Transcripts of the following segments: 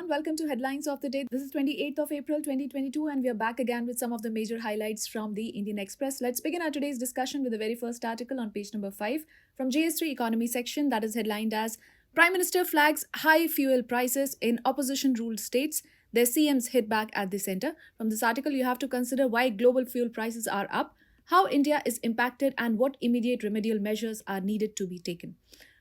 everyone. Welcome to Headlines of the Day. This is 28th of April 2022 and we are back again with some of the major highlights from the Indian Express. Let's begin our today's discussion with the very first article on page number 5 from GS3 Economy section that is headlined as Prime Minister flags high fuel prices in opposition-ruled states. Their CMs hit back at the center. From this article, you have to consider why global fuel prices are up, how India is impacted and what immediate remedial measures are needed to be taken.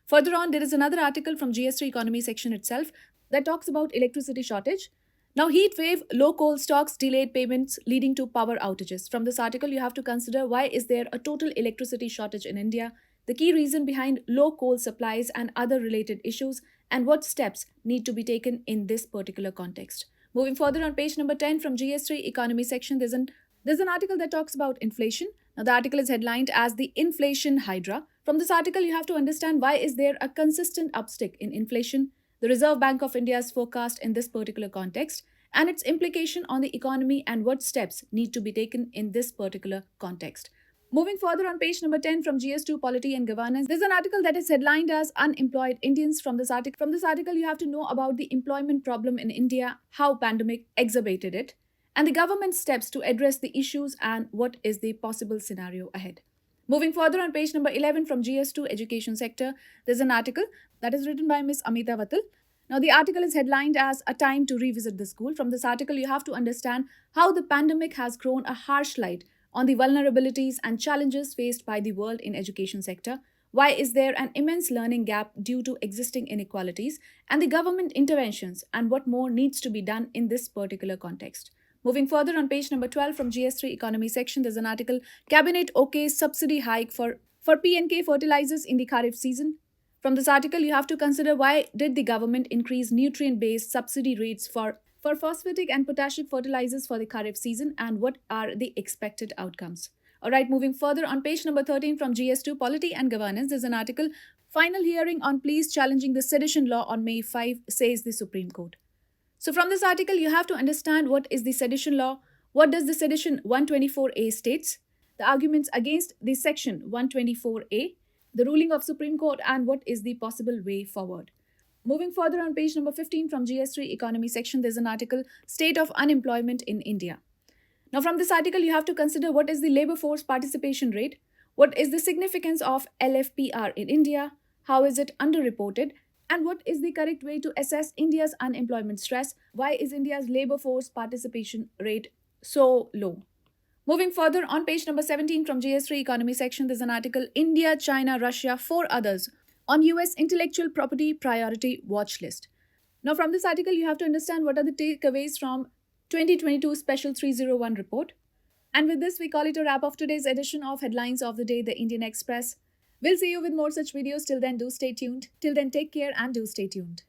Further on, there is another article from GS3 Economy section itself that talks about electricity shortage. Now, heat wave, low coal stocks, delayed payments leading to power outages. From this article, you have to consider why is there a total electricity shortage in India, the key reason behind low coal supplies and other related issues, and what steps need to be taken in this particular context. Moving further on page number 10 from GS3 Economy section, there's an article that talks about inflation. Now, the article is headlined as the Inflation Hydra. From this article, you have to understand why is there a consistent uptick in inflation, the Reserve Bank of India's forecast in this particular context, and its implication on the economy and what steps need to be taken in this particular context. Moving further on page number 10 from GS2 Polity and Governance, there's an article that is headlined as Unemployed Indians. From this article, you have to know about the employment problem in India, how pandemic exacerbated it, and the government steps to address the issues and what is the possible scenario ahead. Moving further on page number 11 from GS2 Education Sector, there's an article that is written by Ms. Amita Vatal. Now, the article is headlined as A Time to Revisit the School. From this article, you have to understand how the pandemic has thrown a harsh light on the vulnerabilities and challenges faced by the world in education sector. Why is there an immense learning gap due to existing inequalities and the government interventions and what more needs to be done in this particular context. Moving further on page number 12 from GS3 Economy section, there's an article, Cabinet OK's subsidy hike for P&K fertilizers in the Kharif season. From this article, you have to consider why did the government increase nutrient-based subsidy rates for phosphatic and potassic fertilizers for the Kharif season and what are the expected outcomes. Alright, moving further on page number 13 from GS2 Polity and Governance, there's an article, Final hearing on pleas challenging the sedition law on May 5, says the Supreme Court. So from this article, you have to understand what is the sedition law, what does the sedition 124A states, the arguments against the section 124A, the ruling of Supreme Court and what is the possible way forward. Moving further on page number 15 from GS3 Economy section, there's an article, State of Unemployment in India. Now from this article, you have to consider what is the labor force participation rate, what is the significance of LFPR in India, how is it underreported, and what is the correct way to assess India's unemployment stress? Why is India's labor force participation rate so low? Moving further on page number 17 from GS3 Economy section, there's an article, India, China, Russia, 4 others on US Intellectual Property Priority Watch List. Now from this article, you have to understand what are the takeaways from 2022 Special 301 report. And with this, we call it a wrap of today's edition of Headlines of the Day, the Indian Express. We'll see you with more such videos. Till then, do stay tuned. Till then, take care and do stay tuned.